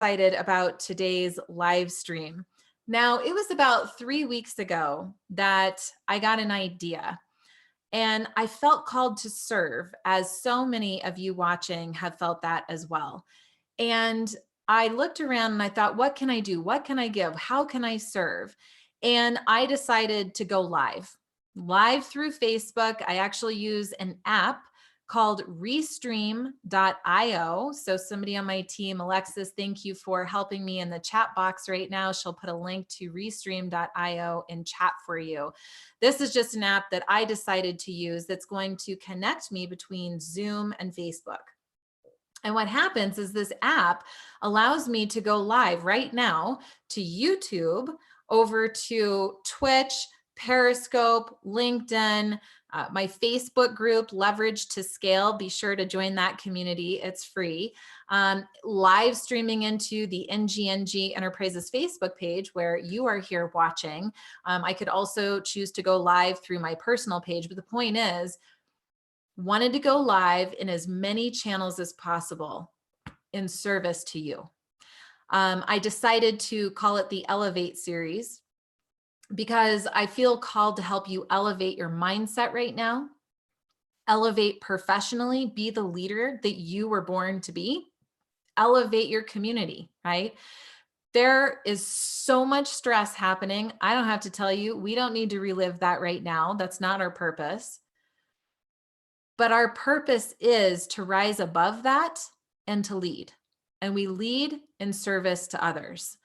excited about today's live stream. Now, it was about 3 weeks ago that I got an idea and I felt called to serve, as so many of you watching have felt that as well. And I looked around and I thought, what can I do? What can I give? How can I serve? And I decided to go live through Facebook. I actually use an app called restream.io. So somebody on my team, Alexis, thank you for helping me in the chat box right now. She'll put a link to restream.io in chat for you. This is just an app that I decided to use that's going to connect me between Zoom and Facebook. And what happens is this app allows me to go live right now to YouTube, over to Twitch, Periscope, LinkedIn, my Facebook group, Leverage to Scale. Be sure to join that community. It's free. Live streaming into the NGNG Enterprises Facebook page where you are here watching. I could also choose to go live through my personal page, but the point is, wanted to go live in as many channels as possible in service to you. I decided to call it the Elevate series because I feel called to help you elevate your mindset right now, elevate professionally, be the leader that you were born to be, elevate your community, right? There is so much stress happening. I don't have to tell you, we don't need to relive that right now. That's not our purpose. But our purpose is to rise above that and to lead. And we lead in service to others.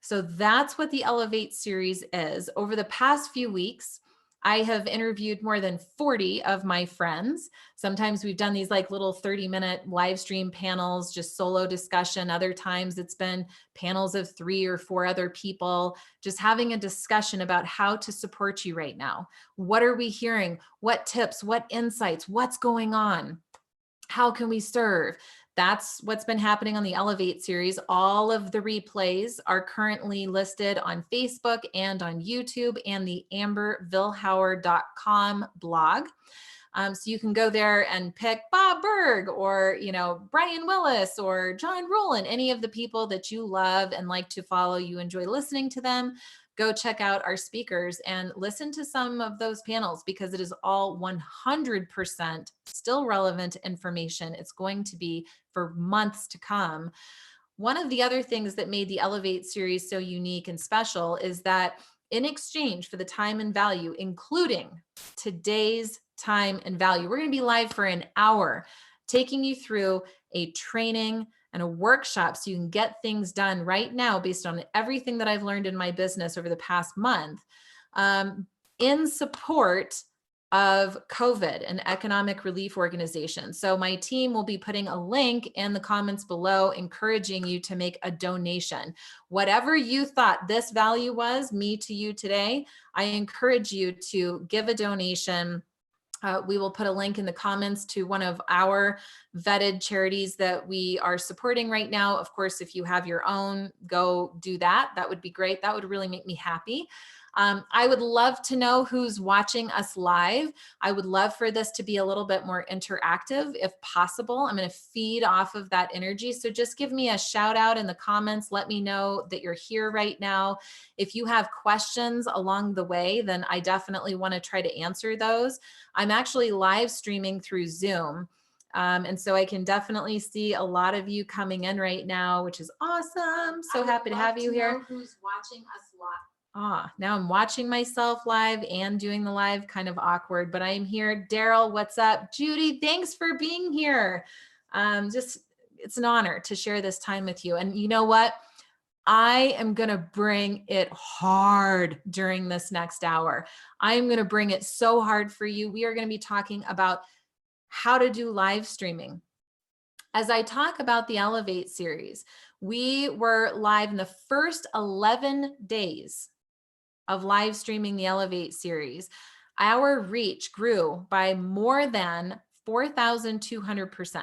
So that's what the Elevate series is. Over the past few weeks, I have interviewed more than 40 of my friends. Sometimes we've done these like little 30-minute live stream panels, just solo discussion. Other times it's been panels of 3 or 4 other people, just having a discussion about how to support you right now. What are we hearing? What tips? What insights? What's going on? How can we serve? That's what's been happening on the Elevate series. All of the replays are currently listed on Facebook and on YouTube and the ambervilhauer.com blog. So you can go there and pick Bob Berg or, Brian Willis or John Rowland, any of the people that you love and like to follow. You enjoy listening to them. Go check out our speakers and listen to some of those panels because it is all 100% still relevant information. It's going to be for months to come. One of the other things that made the Elevate series so unique and special is that in exchange for the time and value, including today's time and value, we're going to be live for an hour, taking you through a training and a workshop so you can get things done right now based on everything that I've learned in my business over the past month in support of COVID and economic relief organizations. So my team will be putting a link in the comments below, encouraging you to make a donation. Whatever you thought this value was, me to you today, I encourage you to give a donation. We will put a link in the comments to one of our vetted charities that we are supporting right now. Of course, if you have your own, go do that. That would be great. That would really make me happy. I would love to know who's watching us live. I would love for this to be a little bit more interactive if possible. I'm going to feed off of that energy. So just give me a shout out in the comments. Let me know that you're here right now. If you have questions along the way, then I definitely want to try to answer those. I'm actually live streaming through Zoom. And so I can definitely see a lot of you coming in right now, which is awesome. So happy to have you here. Who's watching us live? Now I'm watching myself live and doing the live, kind of awkward, but I am here. Daryl, what's up? Judy, thanks for being here. It's an honor to share this time with you. And you know what? I am going to bring it hard during this next hour. I am going to bring it so hard for you. We are going to be talking about how to do live streaming. As I talk about the Elevate series, we were live in the first 11 days of live streaming the Elevate series. Our reach grew by more than 4,200%.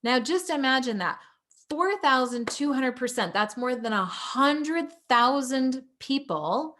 Now, just imagine that. 4,200%. That's more than 100,000 people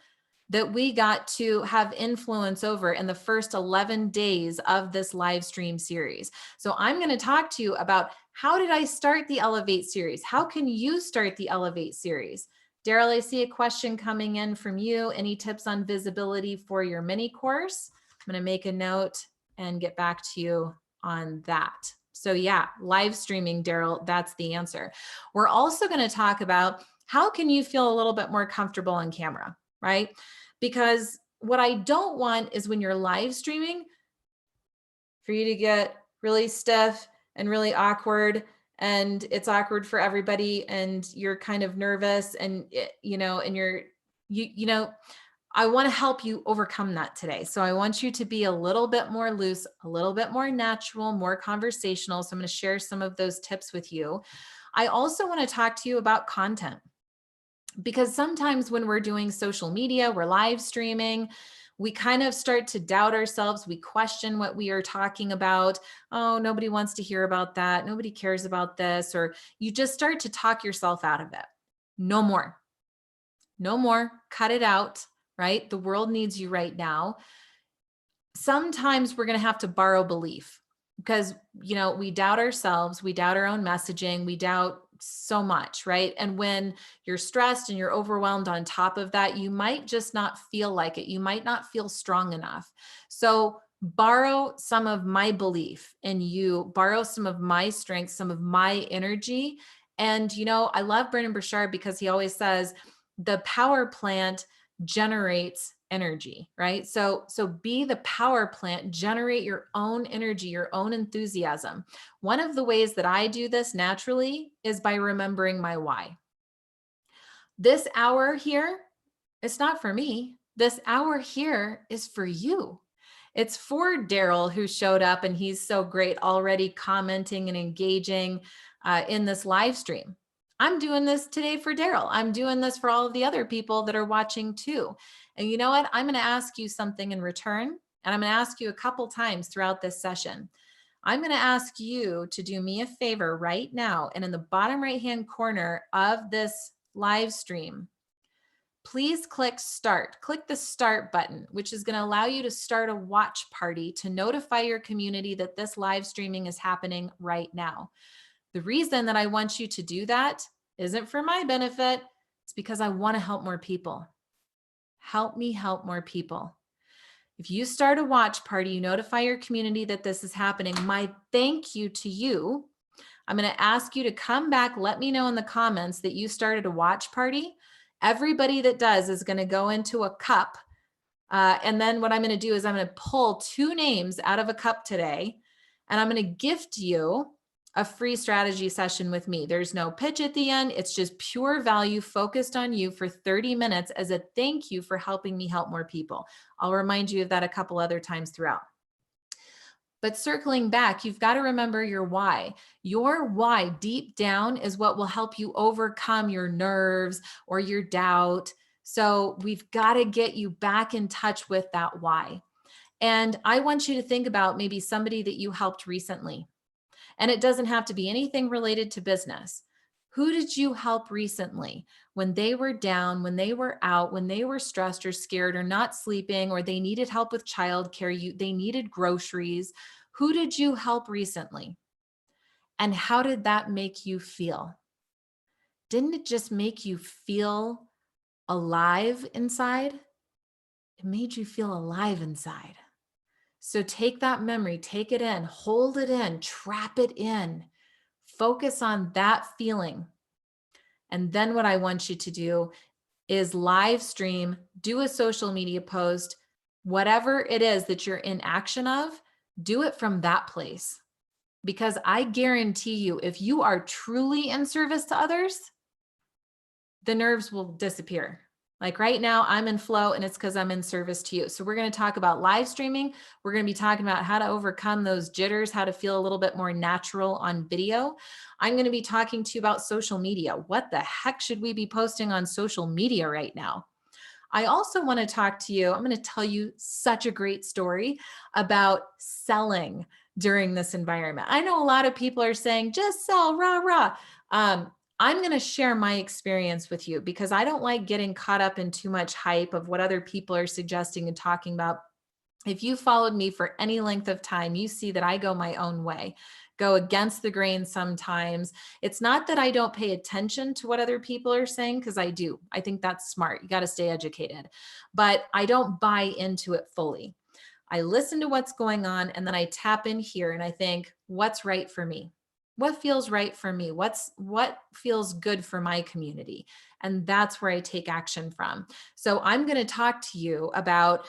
that we got to have influence over in the first 11 days of this live stream series. So I'm going to talk to you about How did I start the Elevate series? How can you start the Elevate series? Daryl, I see a question coming in from you. Any tips on visibility for your mini course? I'm going to make a note and get back to you on that. So yeah, live streaming, Daryl, that's the answer. We're also going to talk about how can you feel a little bit more comfortable on camera, right? Because what I don't want is when you're live streaming for you to get really stiff and really awkward, and it's awkward for everybody and you're kind of nervous and and I want to help you overcome that today. So I want you to be a little bit more loose, a little bit more natural, more conversational. So I'm going to share some of those tips with you. I also want to talk to you about content, because sometimes when we're doing social media, we're live streaming, we kind of start to doubt ourselves. We question what we are talking about. Oh, nobody wants to hear about that. Nobody cares about this. Or you just start to talk yourself out of it. No more. No more. Cut it out, right? The world needs you right now. Sometimes we're going to have to borrow belief because, we doubt ourselves. We doubt our own messaging. We doubt so much, right? And when you're stressed and you're overwhelmed on top of that, you might just not feel like it. You might not feel strong enough. So borrow some of my belief in you, borrow some of my strength, some of my energy. And, I love Brendon Burchard because he always says the power plant generates energy, right? So be the power plant, generate your own energy, your own enthusiasm. One of the ways that I do this naturally is by remembering my why. This hour here, it's not for me. This hour here is for you. It's for Daryl, who showed up and he's so great already commenting and engaging in this live stream. I'm doing this today for Daryl. I'm doing this for all of the other people that are watching too. And you know what? I'm going to ask you something in return. And I'm going to ask you a couple times throughout this session. I'm going to ask you to do me a favor right now. And in the bottom right-hand corner of this live stream, please click start. Click the start button, which is going to allow you to start a watch party to notify your community that this live streaming is happening right now. The reason that I want you to do that isn't for my benefit. It's because I want to help more people. Help me help more people. If you start a watch party, you notify your community that this is happening. My thank you to you. I'm going to ask you to come back. Let me know in the comments that you started a watch party. Everybody that does is going to go into a cup. And then what I'm going to do is I'm going to pull 2 names out of a cup today, and I'm going to gift you a free strategy session with me. There's no pitch at the end. It's just pure value focused on you for 30 minutes as a thank you for helping me help more people. I'll remind you of that a couple other times throughout. But circling back, you've got to remember your why. Your why deep down is what will help you overcome your nerves or your doubt. So we've got to get you back in touch with that why. And I want you to think about maybe somebody that you helped recently. And it doesn't have to be anything related to business. Who did you help recently when they were down, when they were out, when they were stressed or scared or not sleeping, or they needed help with childcare, they needed groceries? Who did you help recently? And how did that make you feel? Didn't it just make you feel alive inside? It made you feel alive inside. So take that memory, take it in, hold it in, trap it in, focus on that feeling. And then what I want you to do is live stream, do a social media post, whatever it is that you're in action of, do it from that place. Because I guarantee you, if you are truly in service to others, the nerves will disappear. Like right now, I'm in flow, and it's because I'm in service to you. So we're going to talk about live streaming. We're going to be talking about how to overcome those jitters, how to feel a little bit more natural on video. I'm going to be talking to you about social media. What the heck should we be posting on social media right now? I also want to talk to you. I'm going to tell you such a great story about selling during this environment. I know a lot of people are saying, just sell, rah, rah. I'm going to share my experience with you because I don't like getting caught up in too much hype of what other people are suggesting and talking about. If you followed me for any length of time, you see that I go my own way. go against the grain sometimes. It's not that I don't pay attention to what other people are saying, because I do. I think that's smart. You got to stay educated, but I don't buy into it fully. I listen to what's going on, and then I tap in here and I think, what's right for me? What feels right for me? What feels good for my community? And that's where I take action from. So I'm going to talk to you about,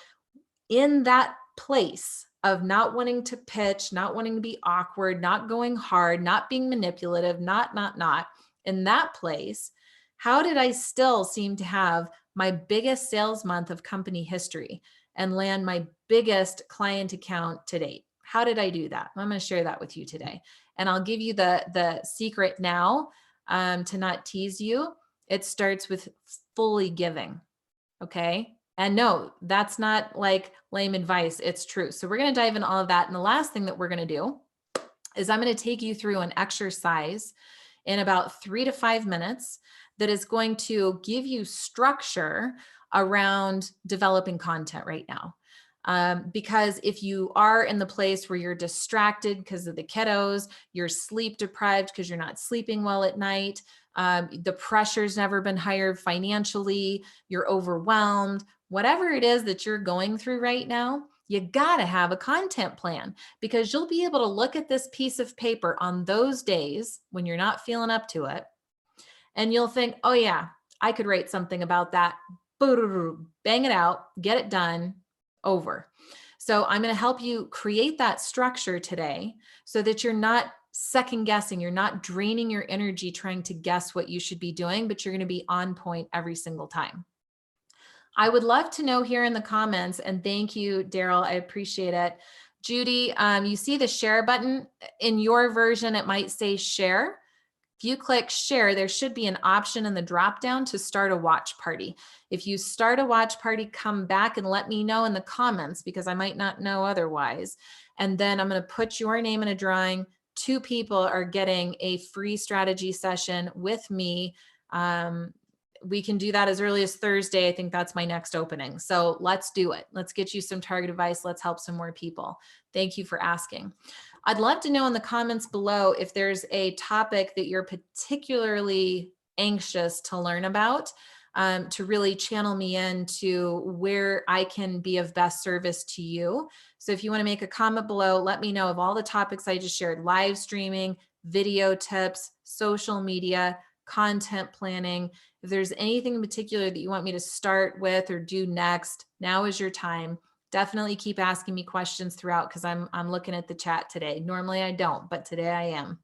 in that place of not wanting to pitch, not wanting to be awkward, not going hard, not being manipulative, not, in that place, how did I still seem to have my biggest sales month of company history and land my biggest client account to date? How did I do that? I'm going to share that with you today. And I'll give you the secret now, to not tease you. It starts with fully giving. Okay. And no, that's not like lame advice. It's true. So we're going to dive into all of that. And the last thing that we're going to do is I'm going to take you through an exercise in about 3 to 5 minutes that is going to give you structure around developing content right now. Because if you are in the place where you're distracted because of the kiddos, you're sleep deprived because you're not sleeping well at night, the pressure's never been higher financially, you're overwhelmed, whatever it is that you're going through right now, you got to have a content plan, because you'll be able to look at this piece of paper on those days when you're not feeling up to it, and you'll think, oh yeah, I could write something about that. Bang it out, get it done, over. So I'm going to help you create that structure today so that you're not second guessing, you're not draining your energy trying to guess what you should be doing, but you're going to be on point every single time. I would love to know here in the comments, and thank you, Daryl, I appreciate it. Judy, you see the share button. In your version, it might say share. If you click share, there should be an option in the drop down to start a watch party. If you start a watch party, come back and let me know in the comments, because I might not know otherwise. And then I'm going to put your name in a drawing. 2 people are getting a free strategy session with me. We can do that as early as Thursday. I think that's my next opening. So let's do it. Let's get you some target advice. Let's help some more people. Thank you for asking. I'd love to know in the comments below if there's a topic that you're particularly anxious to learn about, to really channel me into where I can be of best service to you. So if you want to make a comment below, let me know of all the topics I just shared: live streaming, video tips, social media, content planning. If there's anything in particular that you want me to start with or do next, now is your time. Definitely keep asking me questions throughout, because I'm looking at the chat today. Normally I don't, but today I am.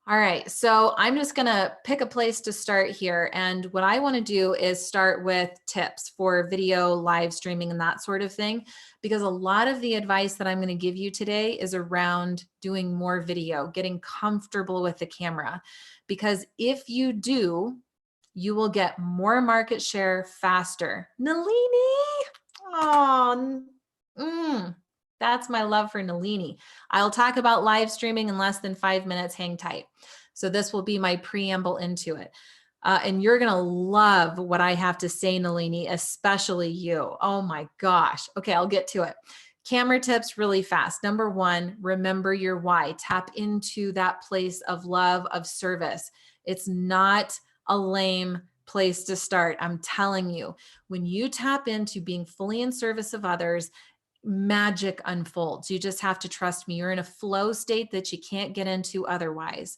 All right, so I'm just gonna pick a place to start here. And what I wanna do is start with tips for video, live streaming, and that sort of thing, because a lot of the advice that I'm gonna give you today is around doing more video, getting comfortable with the camera. Because if you do, you will get more market share faster. Nalini! Oh, that's my love for Nalini. I'll talk about live streaming in less than 5 minutes. Hang tight. So this will be my preamble into it. And you're going to love what I have to say, Nalini, especially you. Oh my gosh. Okay, I'll get to it. Camera tips really fast. Number 1, remember your why. Tap into that place of love, of service. It's not a lame place to start. I'm telling you, when you tap into being fully in service of others, magic unfolds. You just have to trust me. You're in a flow state that you can't get into otherwise.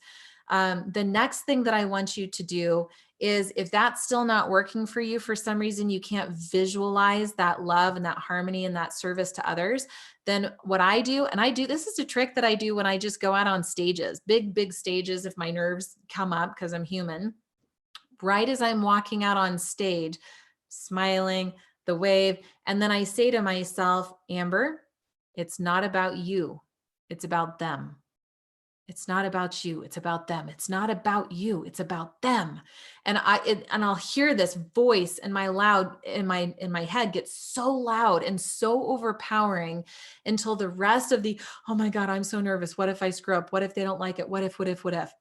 The next thing that I want you to do is, if that's still not working for you, for some reason you can't visualize that love and that harmony and that service to others, then what I do, and I do, this is a trick that I do when I just go out on stages, big stages, if my nerves come up, because I'm human. Right as I'm walking out on stage, smiling, the wave, and then I say to myself, Amber, it's not about you. It's about them. It's not about you. It's about them. It's not about you. It's about them. And I'll hear this voice in my head get so loud and so overpowering, until the rest of the, oh my God, I'm so nervous. What if I screw up? What if they don't like it? What if?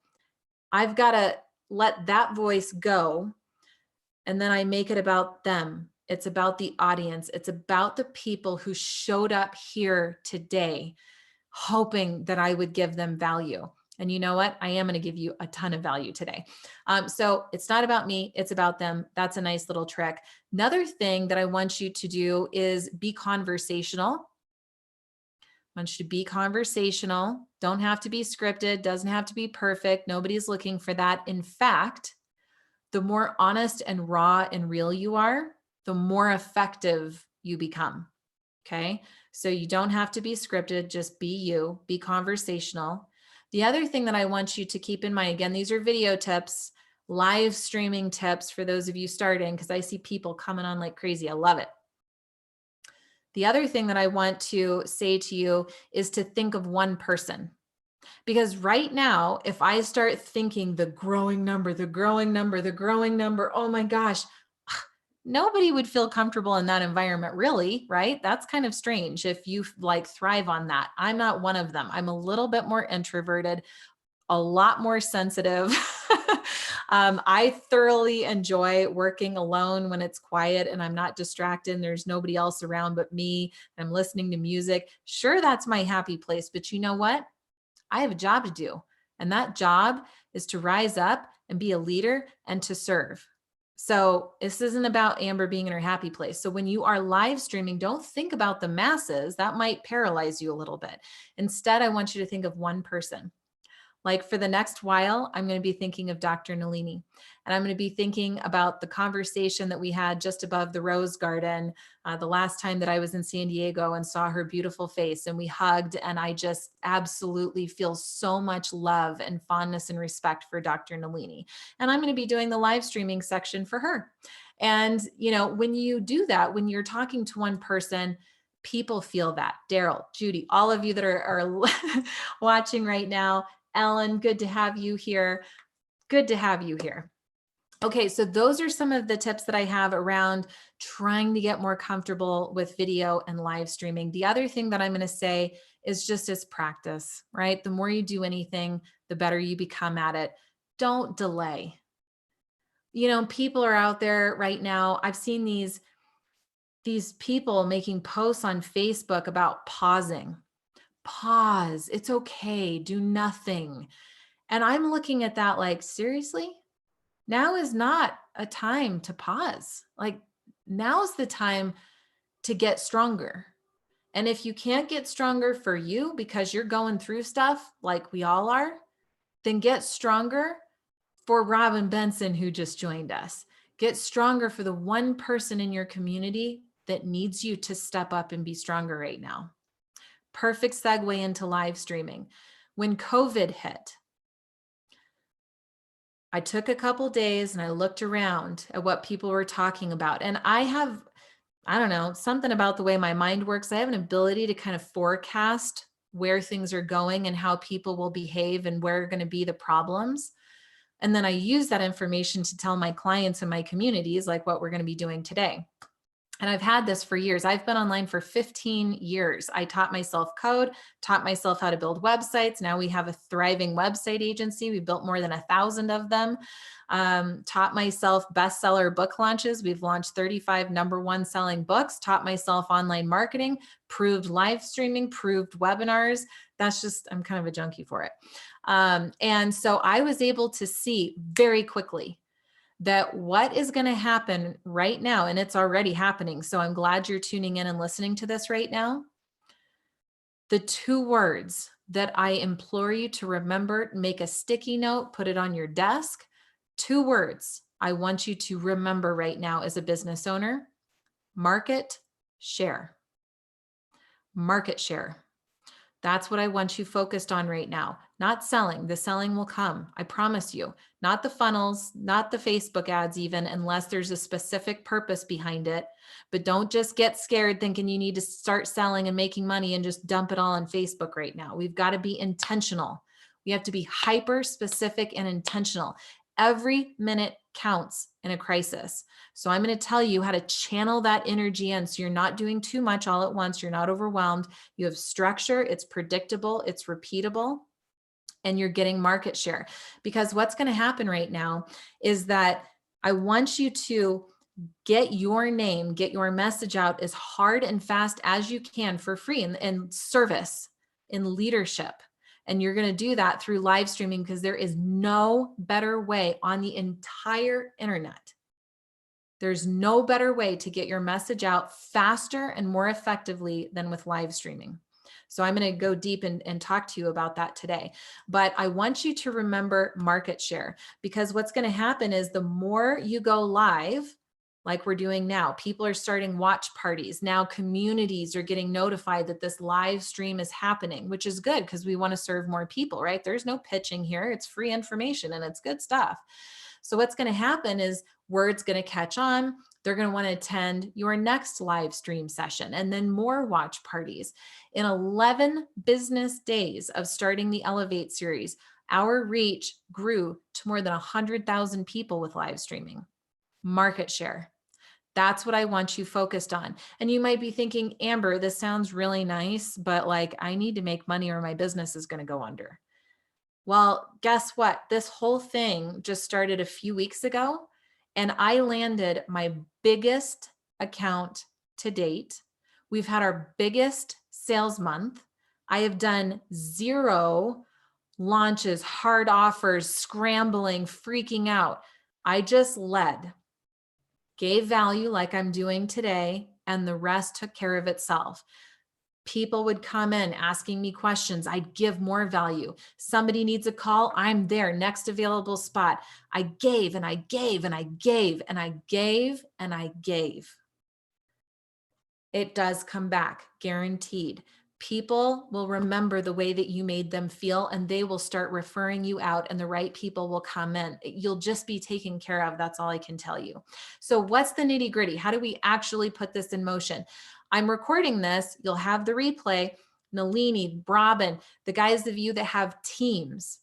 I've got to let that voice go. And then I make it about them. It's about the audience. It's about the people who showed up here today. hoping that I would give them value. And you know what? I am going to give you a ton of value today. So it's not about me, it's about them. That's a nice little trick. Another thing that I want you to do is be conversational. I want you to be conversational. Don't have to be scripted, doesn't have to be perfect. Nobody's looking for that. In fact, the more honest and raw and real you are, the more effective you become. Okay. So you don't have to be scripted, just be you, be conversational. The other thing that I want you to keep in mind, again, these are video tips, live streaming tips for those of you starting, because I see people coming on like crazy. I love it. The other thing that I want to say to you is to think of one person. Because right now, if I start thinking the growing number, the growing number, the growing number, oh my gosh, nobody would feel comfortable in that environment, really, right? That's kind of strange if you like thrive on that. I'm not one of them. I'm a little bit more introverted, a lot more sensitive. I thoroughly enjoy working alone when it's quiet and I'm not distracted and there's nobody else around but me. I'm listening to music. Sure, that's my happy place, but you know what? I have a job to do. And that job is to rise up and be a leader and to serve. So this isn't about Amber being in her happy place. So when you are live streaming, don't think about the masses. That might paralyze you a little bit. Instead, I want you to think of one person. Like for the next while, I'm going to be thinking of Dr. Nalini, and I'm going to be thinking about the conversation that we had just above the Rose Garden the last time that I was in San Diego and saw her beautiful face, and we hugged, and I just absolutely feel so much love and fondness and respect for Dr. Nalini. And I'm going to be doing the live streaming section for her. And, you know, when you do that, when you're talking to one person, people feel that. Daryl, Judy, all of you that are watching right now, Ellen, good to have you here. Good to have you here. Okay, so those are some of the tips that I have around trying to get more comfortable with video and live streaming. The other thing that I'm going to say is just as practice, right? The more you do anything, the better you become at it. Don't delay. You know, people are out there right now. I've seen these people making posts on Facebook about pausing. Pause. It's okay. Do nothing. And I'm looking at that like, seriously? Now is not a time to pause. Like, now's the time to get stronger. And if you can't get stronger for you because you're going through stuff like we all are, then get stronger for Robin Benson, who just joined us. Get stronger for the one person in your community that needs you to step up and be stronger right now. Perfect segue into live streaming. When COVID hit, I took a couple days and I looked around at what people were talking about. And I don't know, something about the way my mind works. I have an ability to kind of forecast where things are going and how people will behave and where are going to be the problems. And then I use that information to tell my clients and my communities like what we're going to be doing today. And I've had this for years. I've been online for 15 years. I taught myself code, taught myself how to build websites. Now we have a thriving website agency. We built more than 1,000 of them. Taught myself bestseller book launches. We've launched 35 #1 selling books, taught myself online marketing, proved live streaming, proved webinars. That's just, I'm kind of a junkie for it. And so I was able to see very quickly that what is going to happen right now, and it's already happening. So I'm glad you're tuning in and listening to this right now. The 2 words that I implore you to remember, make a sticky note, put it on your desk. 2 words I want you to remember right now as a business owner: market share. Market share. That's what I want you focused on right now. Not selling. The selling will come. I promise you. Not the funnels, not the Facebook ads even, unless there's a specific purpose behind it. But don't just get scared thinking you need to start selling and making money and just dump it all on Facebook right now. We've got to be intentional. We have to be hyper specific and intentional. Every minute counts in a crisis. So I'm going to tell you how to channel that energy in so you're not doing too much all at once. You're not overwhelmed. You have structure. It's predictable. It's repeatable. And you're getting market share. Because what's going to happen right now is that I want you to get your name, get your message out as hard and fast as you can for free and service. in leadership. And you're going to do that through live streaming, because there is no better way on the entire internet. There's no better way to get your message out faster and more effectively than with live streaming. So I'm going to go deep and talk to you about that today. But I want you to remember market share, because what's going to happen is the more you go live, like we're doing now, people are starting watch parties. Now communities are getting notified that this live stream is happening, which is good because we want to serve more people, right? There's no pitching here. It's free information and it's good stuff. So what's going to happen is word's going to catch on. They're going to want to attend your next live stream session and then more watch parties. In 11 business days of starting the Elevate series, our reach grew to more than 100,000 people with live streaming. Market share. That's what I want you focused on. And you might be thinking, Amber, this sounds really nice, but like I need to make money or my business is going to go under. Well, guess what? This whole thing just started a few weeks ago, and I landed my biggest account to date. We've had our biggest sales month. I have done 0 launches, hard offers, scrambling, freaking out. I just led, gave value like I'm doing today, and the rest took care of itself. People would come in asking me questions. I'd give more value. Somebody needs a call. I'm there, next available spot. I gave and I gave and I gave and I gave and I gave. It does come back, guaranteed. People will remember the way that you made them feel, and they will start referring you out, and the right people will come in. You'll just be taken care of. That's all I can tell you. So what's the nitty gritty? How do we actually put this in motion? I'm recording this. You'll have the replay. Nalini, Brabin, the guys of you that have teams,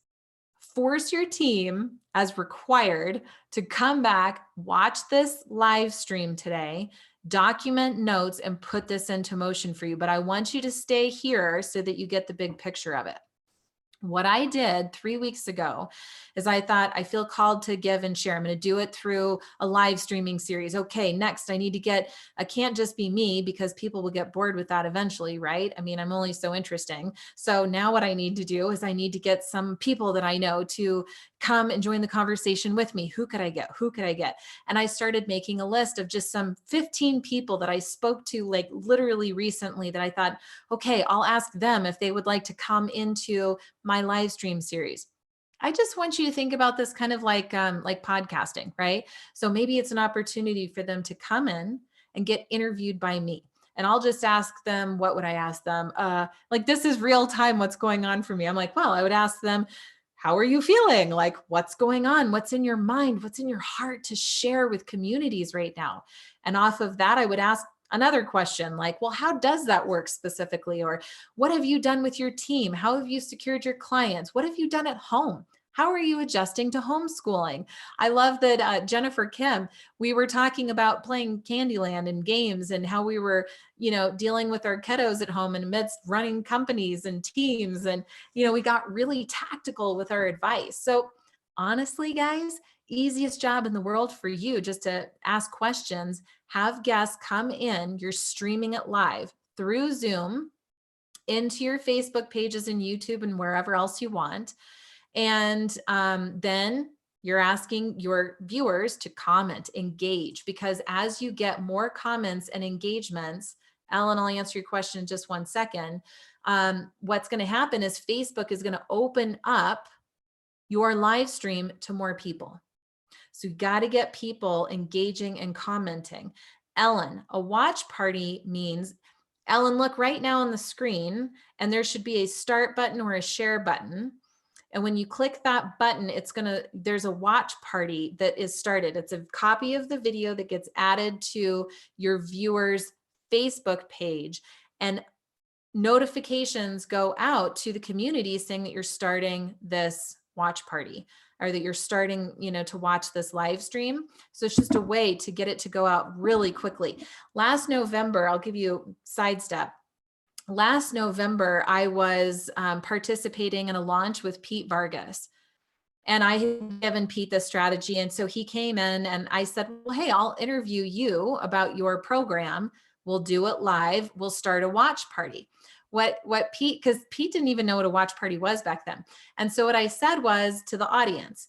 force your team as required to come back, watch this live stream today, document notes, and put this into motion for you. But I want you to stay here so that you get the big picture of it. What I did 3 weeks ago is I thought, I feel called to give and share. I'm going to do it through a live streaming series. Okay, next I need to get, I can't just be me, because people will get bored with that eventually, right? I mean, I'm only so interesting. So now what I need to do is I need to get some people that I know to come and join the conversation with me. Who could I get? Who could I get? And I started making a list of just some 15 people that I spoke to like literally recently that I thought, okay, I'll ask them if they would like to come into my live stream series. I just want you to think about this kind of like podcasting, right? So maybe it's an opportunity for them to come in and get interviewed by me. And I'll just ask them, what would I ask them? Like, this is real time, what's going on for me. I'm like, well, I would ask them, how are you feeling? Like, what's going on? What's in your mind? What's in your heart to share with communities right now? And off of that, I would ask another question like, well, how does that work specifically? Or what have you done with your team? How have you secured your clients? What have you done at home? How are you adjusting to homeschooling? I love that Jennifer Kim, we were talking about playing Candyland and games and how we were, dealing with our kiddos at home and amidst running companies and teams. And, we got really tactical with our advice. So honestly, guys, easiest job in the world for you, just to ask questions, have guests come in, you're streaming it live through Zoom into your Facebook pages and YouTube and wherever else you want. And then you're asking your viewers to comment, engage, because as you get more comments and engagements, Ellen, I'll answer your question in just 1 second. What's going to happen is Facebook is going to open up your live stream to more people. So you got to get people engaging and commenting. Ellen, a watch party means, Ellen, look right now on the screen, and there should be a start button or a share button. And when you click that button, there's a watch party that is started. It's a copy of the video that gets added to your viewer's Facebook page. And notifications go out to the community saying that you're starting this watch party, or that you're starting, to watch this live stream. So it's just a way to get it to go out really quickly. Last November, I'll give you a sidestep. Last November, I was participating in a launch with Pete Vargas. And I had given Pete this strategy. And so he came in and I said, well, hey, I'll interview you about your program. We'll do it live. We'll start a watch party. what Pete, because Pete didn't even know what a watch party was back then. And so what I said was to the audience,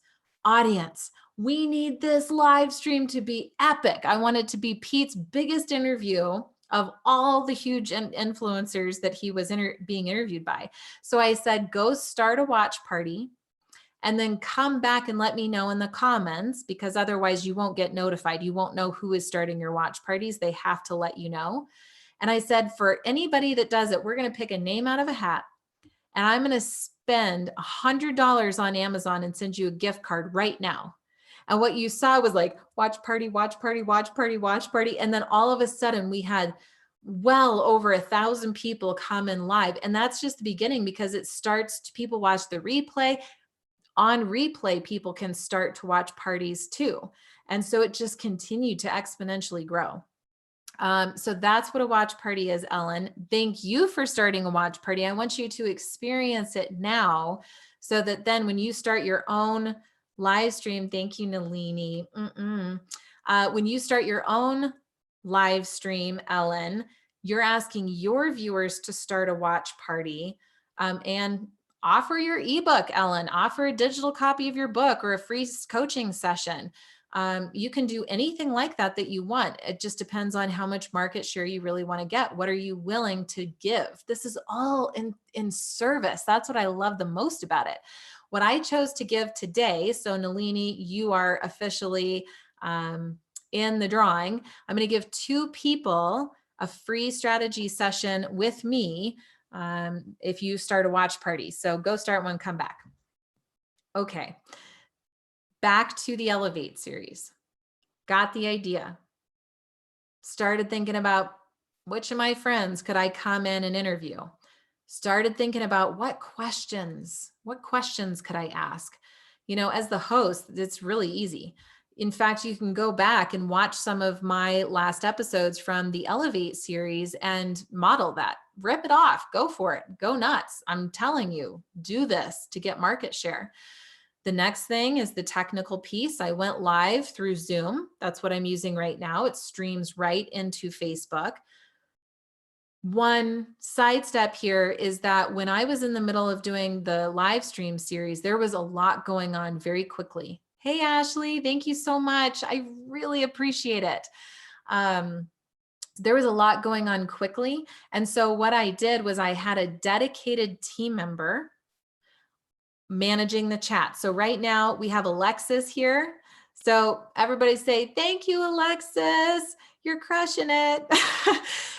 we need this live stream to be epic. I want it to be Pete's biggest interview of all the huge influencers that he was being interviewed by. So I said, go start a watch party and then come back and let me know in the comments, because otherwise you won't get notified. You won't know who is starting your watch parties. They have to let you know. And I said, for anybody that does it, we're going to pick a name out of a hat, and I'm going to spend $100 on Amazon and send you a gift card right now. And what you saw was like watch party, watch party, watch party, watch party. And then all of a sudden we had well over 1,000 people come in live. And that's just the beginning, because it starts to, people watch the replay. On replay, people can start to watch parties too. And so it just continued to exponentially grow. So that's what a watch party is, Ellen. Thank you for starting a watch party. I want you to experience it now, so that then when you start your own live stream, thank you, Nalini. When you start your own live stream, Ellen, you're asking your viewers to start a watch party, and offer your ebook, Ellen, offer a digital copy of your book or a free coaching session. You can do anything like that that you want. It just depends on how much market share you really want to get. What are you willing to give? This is all in service. That's what I love the most about it. What I chose to give today, so Nalini, you are officially in the drawing. I'm going to give 2 people a free strategy session with me if you start a watch party. So go start one, come back. Okay. Back to the Elevate series. Got the idea. Started thinking about which of my friends could I come in and interview. Started thinking about what questions could I ask? You know, as the host, it's really easy. In fact, you can go back and watch some of my last episodes from the Elevate series and model that. Rip it off. Go for it. Go nuts. I'm telling you, do this to get market share. The next thing is the technical piece. I went live through Zoom. That's what I'm using right now. It streams right into Facebook. One side step here is that when I was in the middle of doing the live stream series, there was a lot going on very quickly. Hey, Ashley, thank you so much. I really appreciate it. There was a lot going on quickly. And so what I did was I had a dedicated team member managing the chat. So right now we have Alexis here. So everybody say, thank you, Alexis. You're crushing it.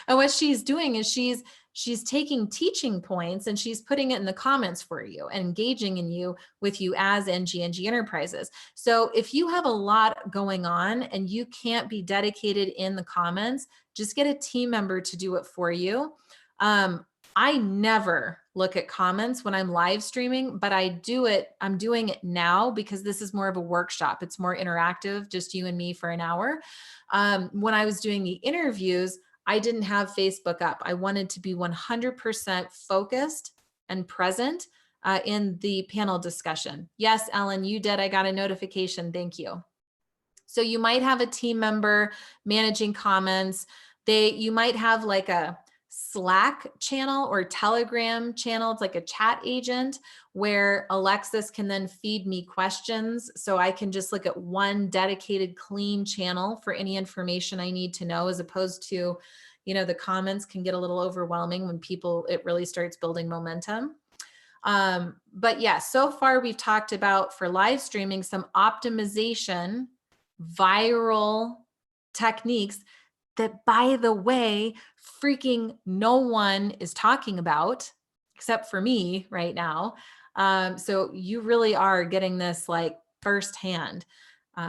And what she's doing is she's taking teaching points and she's putting it in the comments for you, engaging with you as NG Enterprises. So if you have a lot going on and you can't be dedicated in the comments, just get a team member to do it for you. I never look at comments when I'm live streaming, but I'm doing it now because this is more of a workshop. It's more interactive, just you and me for an hour. When I was doing the interviews, I didn't have Facebook up. I wanted to be 100% focused and present in the panel discussion. Yes, Ellen, you did. I got a notification. Thank you. So you might have a team member managing comments. You might have like a Slack channel or Telegram channel. It's like a chat agent where Alexis can then feed me questions. So I can just look at one dedicated, clean channel for any information I need to know, as opposed to, the comments can get a little overwhelming when it really starts building momentum. But yeah, so far we've talked about, for live streaming, some optimization, viral techniques that, by the way, freaking no one is talking about except for me right now. So you really are getting this like firsthand.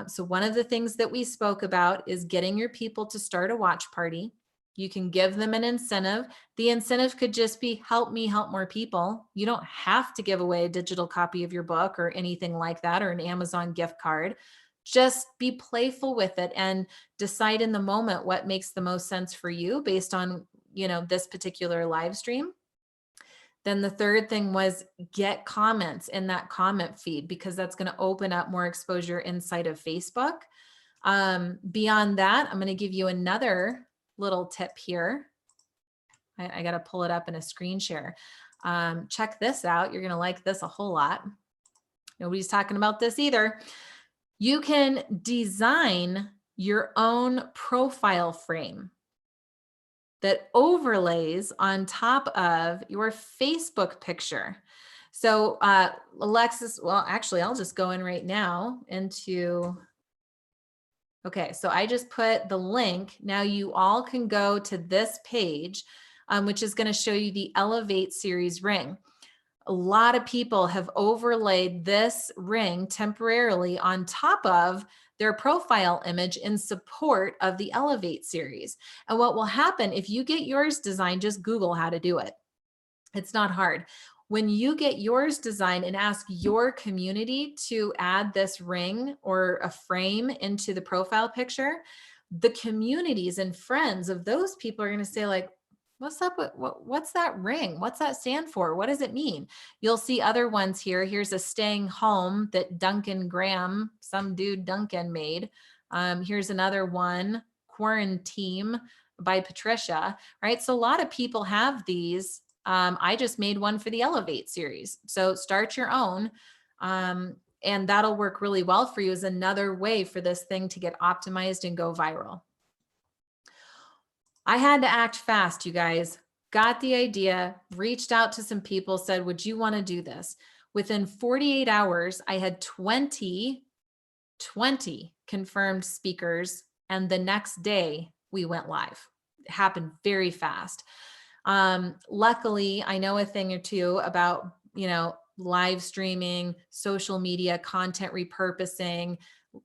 So one of the things that we spoke about is getting your people to start a watch party. You can give them an incentive. The incentive could just be, help me help more people. You don't have to give away a digital copy of your book or anything like that, or an Amazon gift card. Just be playful with it and decide in the moment what makes the most sense for you based on, this particular live stream. Then the third thing was get comments in that comment feed, because that's going to open up more exposure inside of Facebook. Beyond that, I'm going to give you another little tip here. I got to pull it up in a screen share. Check this out. You're going to like this a whole lot. Nobody's talking about this either. You can design your own profile frame that overlays on top of your Facebook picture. So Alexis, well, actually, I'll just go in right now into, okay, so I just put the link. Now you all can go to this page, which is going to show you the Elevate series ring. A lot of people have overlaid this ring temporarily on top of their profile image in support of the Elevate series. And what will happen if you get yours designed, just Google how to do it. It's not hard. When you get yours designed and ask your community to add this ring or a frame into the profile picture, the communities and friends of those people are going to say like, what's up with what's that ring? What's that stand for? What does it mean? You'll see other ones here. Here's a staying home that Duncan Graham, some dude Duncan made. Here's another one, quarantine by Patricia, right? So a lot of people have these. I just made one for the Elevate series. So start your own. And that'll work really well for you as another way for this thing to get optimized and go viral. I had to act fast, you guys. Got the idea, reached out to some people, said, would you want to do this? Within 48 hours, I had 20 confirmed speakers. And the next day we went live. It happened very fast. Luckily, I know a thing or two about, live streaming, social media, content repurposing,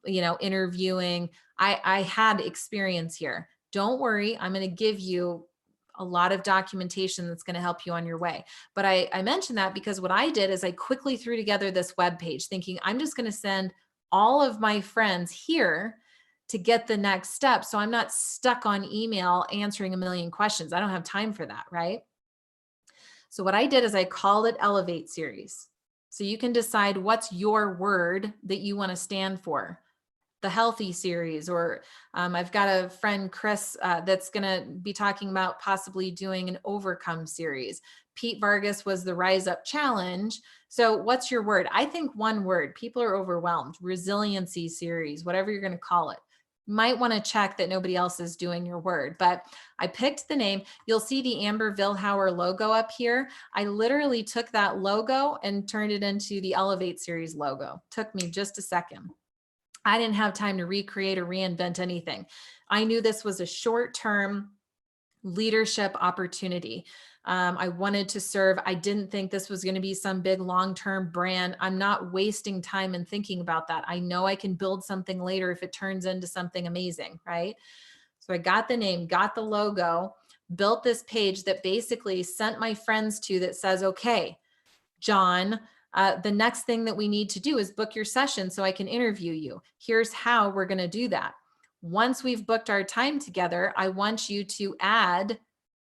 interviewing. I had experience here. Don't worry, I'm going to give you a lot of documentation that's going to help you on your way. But I mentioned that because what I did is I quickly threw together this web page thinking I'm just going to send all of my friends here to get the next step. So I'm not stuck on email answering a million questions. I don't have time for that, right? So what I did is I called it Elevate Series. So you can decide what's your word that you want to stand for. The Healthy Series, or I've got a friend, Chris, that's going to be talking about possibly doing an Overcome series. Pete Vargas was the Rise Up Challenge. So what's your word? I think one word. People are overwhelmed. Resiliency series, whatever you're going to call it. You might want to check that nobody else is doing your word, but I picked the name. You'll see the Amber Vilhauer logo up here. I literally took that logo and turned it into the Elevate Series logo. Took me just a second. I didn't have time to recreate or reinvent anything. I knew this was a short-term leadership opportunity. I wanted to serve. I didn't think this was going to be some big long-term brand. I'm not wasting time in thinking about that. I know I can build something later if it turns into something amazing, right? So I got the name, got the logo, built this page that basically sent my friends to that says, okay, John, the next thing that we need to do is book your session so I can interview you. Here's how we're going to do that. Once we've booked our time together, I want you to add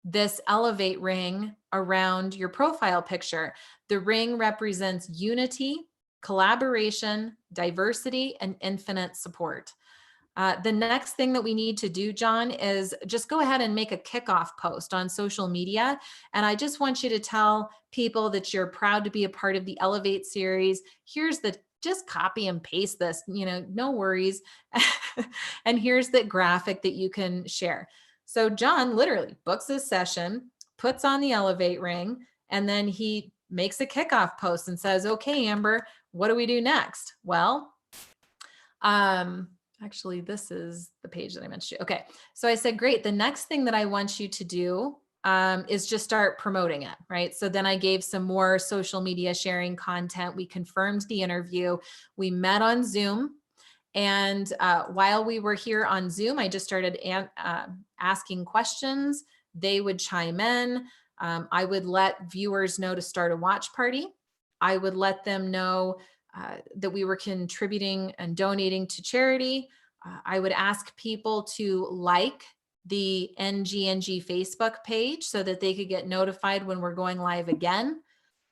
this Elevate ring around your profile picture. The ring represents unity, collaboration, diversity, and infinite support. The next thing that we need to do, John, is just go ahead and make a kickoff post on social media. And I just want you to tell people that you're proud to be a part of the Elevate series. Here's the, just copy and paste this, no worries. And here's the graphic that you can share. So John literally books his session, puts on the Elevate ring, and then he makes a kickoff post and says, okay, Amber, what do we do next? Well, actually, this is the page that I mentioned. Okay. So I said, great. The next thing that I want you to do is just start promoting it, right? So then I gave some more social media sharing content. We confirmed the interview. We met on Zoom. And while we were here on Zoom, I just started asking questions. They would chime in. I would let viewers know to start a watch party. I would let them know that we were contributing and donating to charity. I would ask people to like the NGNG Facebook page so that they could get notified when we're going live again.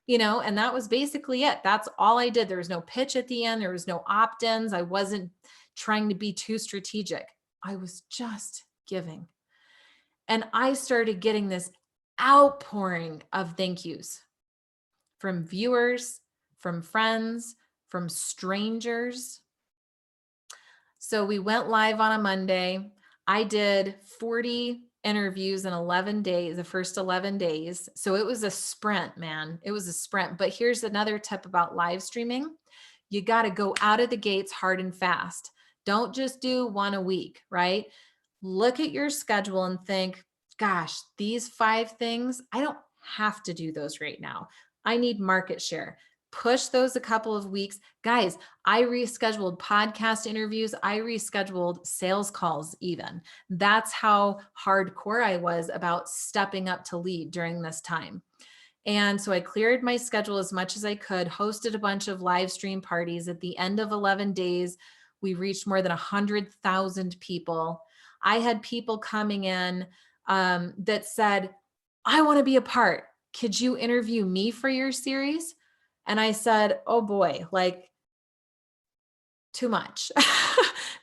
And that was basically it. That's all I did. There was no pitch at the end. There was no opt-ins. I wasn't trying to be too strategic. I was just giving. And I started getting this outpouring of thank yous from viewers, from friends, from strangers. So we went live on a Monday. I did 40 interviews in 11 days, the first 11 days. So it was a sprint, man. It was a sprint. But here's another tip about live streaming. You got to go out of the gates hard and fast. Don't just do one a week, right? Look at your schedule and think, gosh, these 5 things, I don't have to do those right now. I need market share. Push those a couple of weeks. Guys, I rescheduled podcast interviews. I rescheduled sales calls even. That's how hardcore I was about stepping up to lead during this time. And so I cleared my schedule as much as I could, hosted a bunch of live stream parties. At the end of 11 days, we reached more than 100,000 people. I had people coming in that said, I want to be a part. Could you interview me for your series? And I said, oh boy, like too much,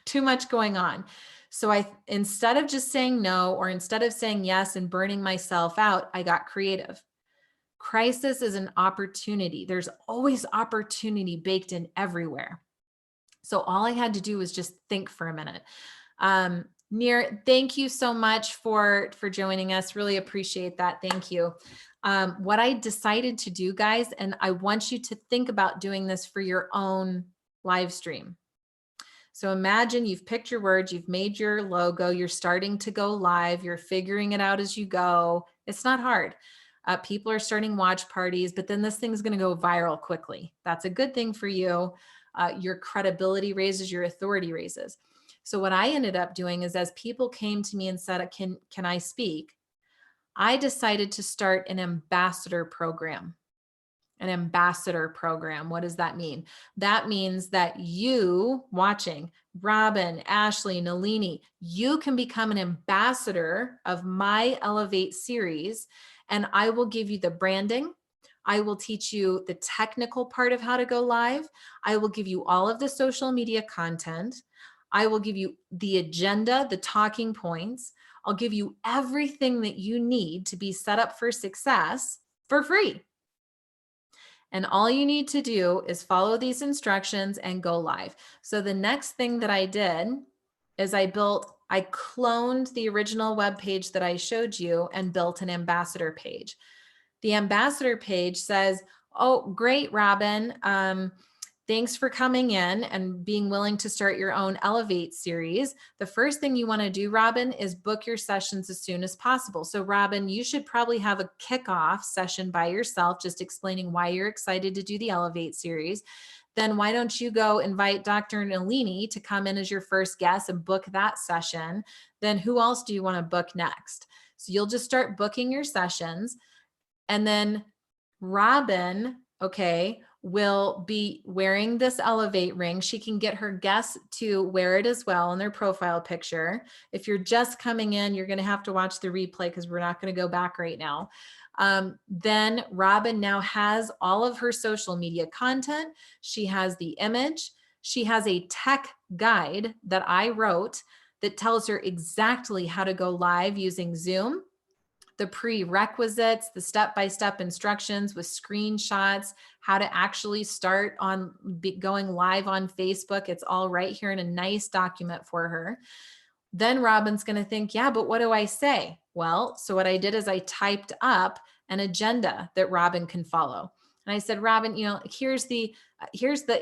too much going on. So instead of just saying no, or instead of saying yes and burning myself out, I got creative. Crisis is an opportunity. There's always opportunity baked in everywhere. So all I had to do was just think for a minute. Nir, thank you so much for joining us. Really appreciate that. Thank you. What I decided to do, guys, and I want you to think about doing this for your own live stream. So imagine you've picked your words, you've made your logo, you're starting to go live, you're figuring it out as you go. It's not hard. People are starting watch parties, but then this thing's going to go viral quickly. That's a good thing for you. Your credibility raises, your authority raises. So what I ended up doing is, as people came to me and said, can I speak? I decided to start an ambassador program. An ambassador program. What does that mean? That means that you watching, Robin, Ashley, Nalini, you can become an ambassador of my Elevate series, and I will give you the branding. I will teach you the technical part of how to go live. I will give you all of the social media content. I will give you the agenda, the talking points. I'll give you everything that you need to be set up for success for free. And all you need to do is follow these instructions and go live. So the next thing that I did is I cloned the original web page that I showed you and built an ambassador page. The ambassador page says, oh, great, Robin. Thanks for coming in and being willing to start your own Elevate series. The first thing you want to do, Robin, is book your sessions as soon as possible. So Robin, you should probably have a kickoff session by yourself, just explaining why you're excited to do the Elevate series. Then why don't you go invite Dr. Nalini to come in as your first guest and book that session? Then who else do you want to book next? So you'll just start booking your sessions. And then Robin, okay, will be wearing this Elevate ring. She can get her guests to wear it as well in their profile picture. If you're just coming in, you're going to have to watch the replay because we're not going to go back right now. Then Robin now has all of her social media content. She has the image. She has a tech guide that I wrote that tells her exactly how to go live using Zoom, the prerequisites, the step-by-step instructions with screenshots, how to actually start on going live on Facebook. It's all right here in a nice document for her. Then Robin's going to think, yeah, but what do I say? Well, so what I did is I typed up an agenda that Robin can follow. And I said, Robin, here's the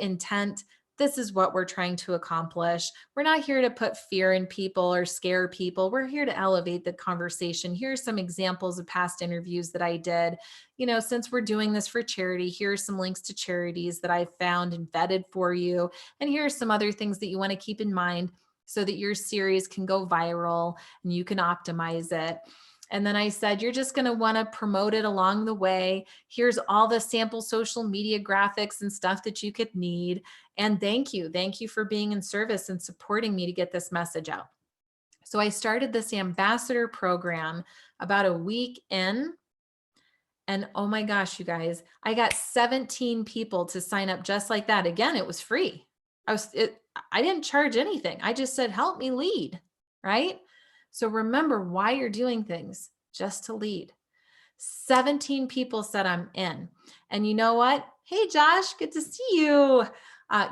intent. This is what we're trying to accomplish. We're not here to put fear in people or scare people. We're here to elevate the conversation. Here's some examples of past interviews that I did. Since we're doing this for charity, here's some links to charities that I found and vetted for you. And here's some other things that you want to keep in mind so that your series can go viral and you can optimize it. And then I said, you're just going to want to promote it along the way. Here's all the sample social media graphics and stuff that you could need. And thank you. Thank you for being in service and supporting me to get this message out. So I started this ambassador program about a week in. And oh my gosh, you guys, I got 17 people to sign up just like that. Again, it was free. I didn't charge anything. I just said, help me lead, right? So remember why you're doing things, just to lead. 17 people said I'm in. And you know what? Hey, Josh, good to see you.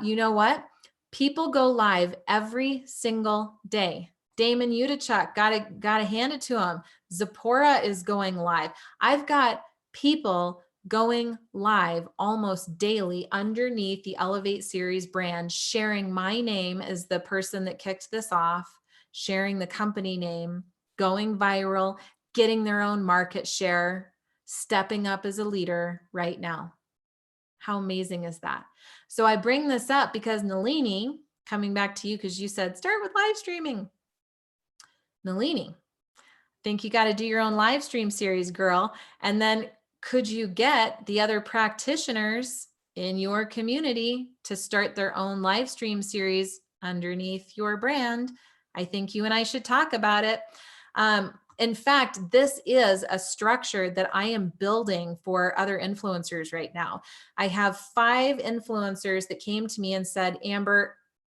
You know what? People go live every single day. Damon Udachuk, gotta hand it to him. Zipporah is going live. I've got people going live almost daily underneath the Elevate Series brand, sharing my name as the person that kicked this off, sharing the company name, going viral, getting their own market share, stepping up as a leader right now. How amazing is that? So I bring this up because Nalini, coming back to you, because you said start with live streaming. Nalini, think you got to do your own live stream series, girl. And then could you get the other practitioners in your community to start their own live stream series underneath your brand? I think you and I should talk about it. In fact, this is a structure that I am building for other influencers right now. I have 5 influencers that came to me and said, Amber,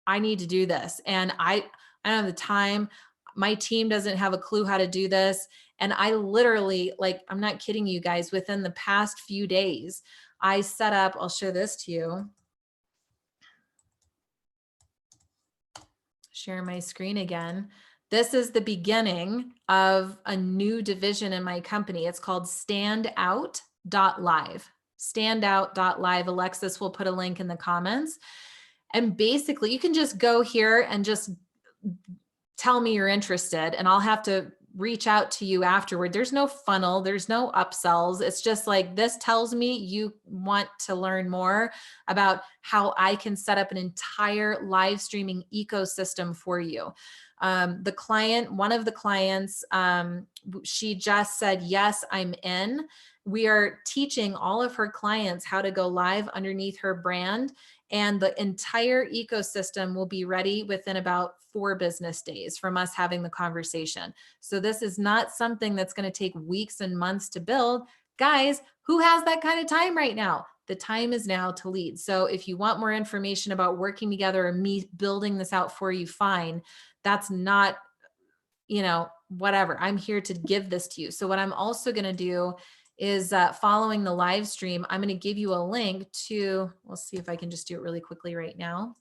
I need to do this. And I don't have the time. My team doesn't have a clue how to do this. And I literally, like, I'm not kidding you guys, within the past few days, I set up, I'll show this to you. Share my screen again. This is the beginning of a new division in my company. It's called standout.live. Standout.live. Alexis will put a link in the comments. And basically, you can just go here and just tell me you're interested, and I'll have to reach out to you afterward. There's no funnel, there's no upsells. It's just like, this tells me you want to learn more about how I can set up an entire live streaming ecosystem for you. The client, one of the clients, she just said, yes, I'm in. We are teaching all of her clients how to go live underneath her brand, and the entire ecosystem will be ready within about 4 business days from us having the conversation. So this is not something that's going to take weeks and months to build. Guys, who has that kind of time right now? The time is now to lead. So if you want more information about working together or me building this out for you, fine. That's not, whatever. I'm here to give this to you. So what I'm also going to do is following the live stream, I'm going to give you a link to, we'll see if I can just do it really quickly right now.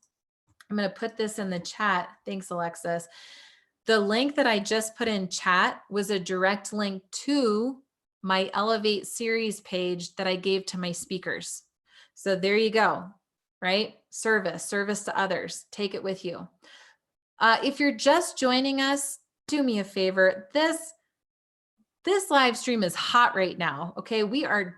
I'm going to put this in the chat. Thanks, Alexis. The link that I just put in chat was a direct link to my Elevate series page that I gave to my speakers. So there you go, right? Service to others. Take it with you. If you're just joining us, do me a favor. This live stream is hot right now. Okay, we are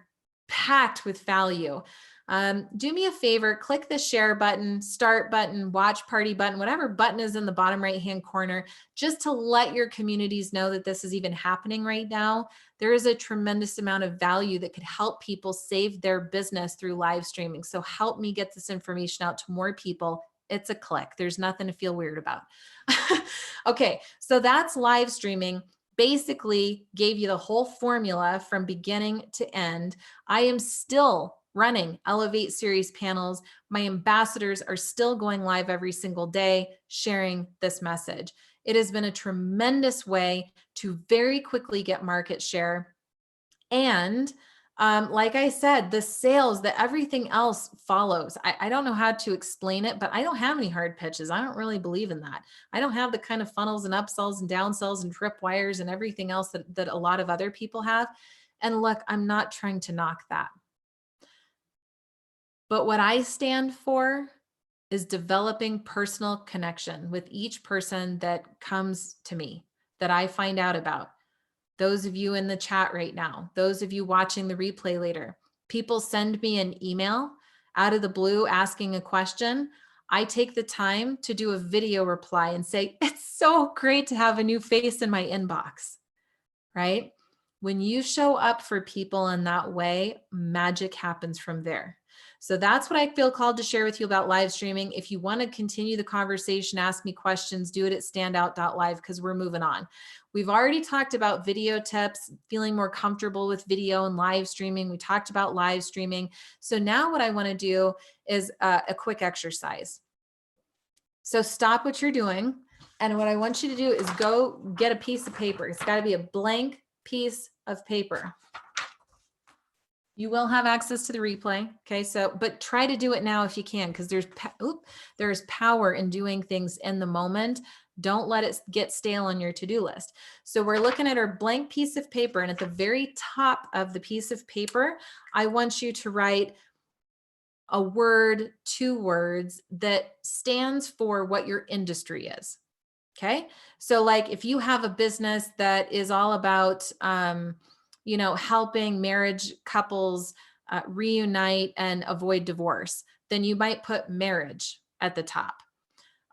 packed with value. Do me a favor, click the share button, start button, watch party button, whatever button is in the bottom right-hand corner, just to let your communities know that this is even happening right now. There is a tremendous amount of value that could help people save their business through live streaming. So help me get this information out to more people. It's a click. There's nothing to feel weird about. Okay, so that's live streaming. Basically gave you the whole formula from beginning to end. I am still running Elevate series panels. My ambassadors are still going live every single day, sharing this message. It has been a tremendous way to very quickly get market share. And like I said, the sales, that everything else follows. I don't know how to explain it, but I don't have any hard pitches. I don't really believe in that. I don't have the kind of funnels and upsells and downsells and tripwires and everything else that a lot of other people have. And look, I'm not trying to knock that. But what I stand for is developing personal connection with each person that comes to me, that I find out about. Those of you in the chat right now, those of you watching the replay later, people send me an email out of the blue asking a question. I take the time to do a video reply and say, it's so great to have a new face in my inbox, right? When you show up for people in that way, magic happens from there. So that's what I feel called to share with you about live streaming. If you want to continue the conversation, ask me questions, do it at standout.live because we're moving on. We've already talked about video tips, feeling more comfortable with video and live streaming. We talked about live streaming. So now what I want to do is a quick exercise. So stop what you're doing. And what I want you to do is go get a piece of paper. It's got to be a blank piece of paper. You will have access to the replay. Okay. So, but try to do it now if you can, because there's power in doing things in the moment. Don't let it get stale on your to-do list. So we're looking at our blank piece of paper, and at the very top of the piece of paper, I want you to write a word, 2 words that stands for what your industry is. Okay. So like if you have a business that is all about, helping marriage couples reunite and avoid divorce, then you might put marriage at the top.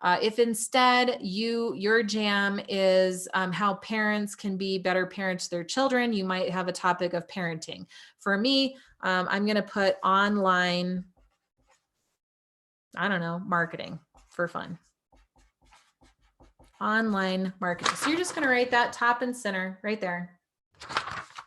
If instead your jam is how parents can be better parents to their children, you might have a topic of parenting. For me, I'm going to put online, marketing for fun. Online marketing. So you're just going to write that top and center right there.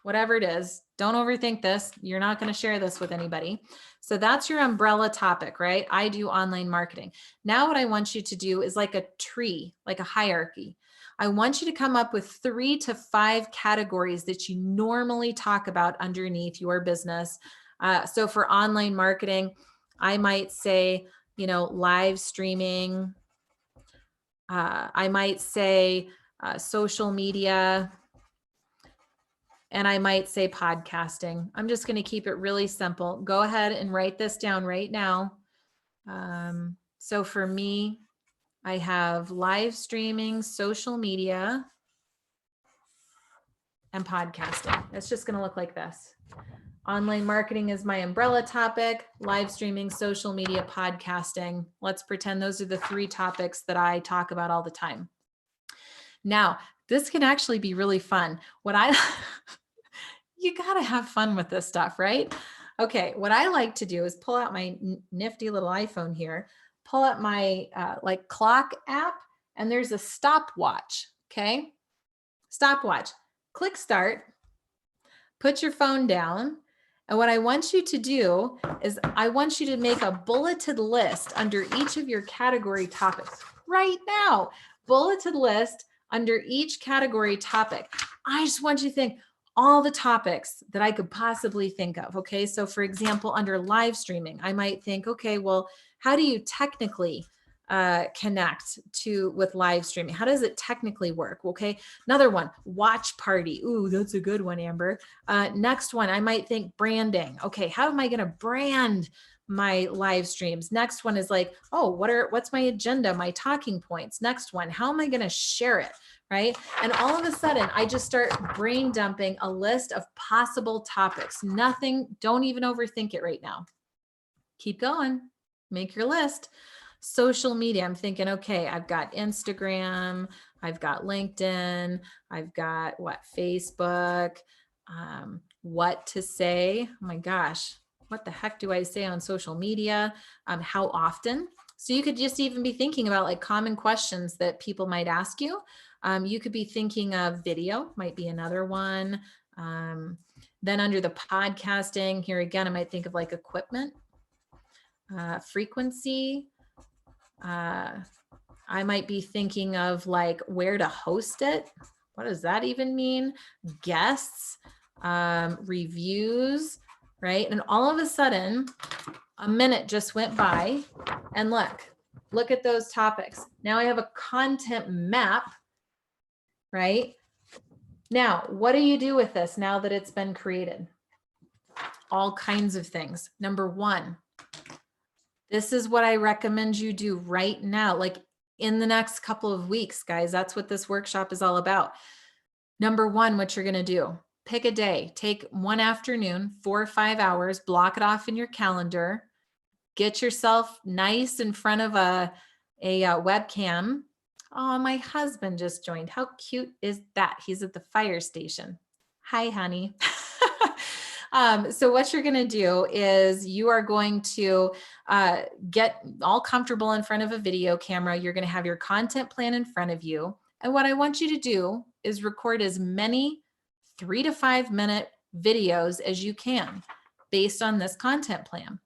Whatever it is, don't overthink this. You're not going to share this with anybody. So that's your umbrella topic, right? I do online marketing. Now what I want you to do is like a tree, like a hierarchy. I want you to come up with 3 to 5 categories that you normally talk about underneath your business. So for online marketing, I might say, live streaming. I might say social media. And I might say podcasting. I'm just going to keep it really simple. Go ahead and write this down right now. So for me, I have live streaming, social media, and podcasting. It's just going to look like this. Online marketing is my umbrella topic, live streaming, social media, podcasting. Let's pretend those are the 3 topics that I talk about all the time. Now, this can actually be really fun. You got to have fun with this stuff, right? Okay. What I like to do is pull out my nifty little iPhone here, pull up my clock app, and there's a stopwatch. Okay. Stopwatch. Click start, put your phone down. And what I want you to do is I want you to make a bulleted list under each of your category topics right now. Bulleted list under each category topic. I just want you to think all the topics that I could possibly think of. Okay. So for example, under live streaming, I might think, okay, well, how do you technically connect with live streaming? How does it technically work? Okay. Another one, watch party. Ooh, that's a good one, Amber. Next one, I might think branding. Okay. How am I going to brand my live streams? Next one is like, oh, what's my agenda, my talking points? Next one, how am I going to share it? Right. And all of a sudden I just start brain dumping a list of possible topics. Nothing, don't even overthink it right now. Keep going, make your list. Social media, I'm thinking, okay, I've got Instagram, I've got LinkedIn, I've got Facebook, what to say. Oh my gosh, what the heck do I say on social media? How often? So you could just even be thinking about like common questions that people might ask you. You could be thinking of video, might be another one. Then under the podcasting, here again, I might think of like equipment, frequency. I might be thinking of like where to host it. What does that even mean? Guests, reviews, right? And all of a sudden, a minute just went by, and look at those topics. Now I have a content map, right? Now, what do you do with this now that it's been created? All kinds of things. Number 1, this is what I recommend you do right now, like in the next couple of weeks, guys. That's what this workshop is all about. Number 1, what you're going to do, pick a day, take one afternoon, 4 or 5 hours, block it off in your calendar, get yourself nice in front of a webcam. Oh, my husband just joined. How cute is that? He's at the fire station. Hi, honey. So what you're going to do is you are going to get all comfortable in front of a video camera. You're going to have your content plan in front of you. And what I want you to do is record as many 3 to 5 minute videos as you can based on this content plan.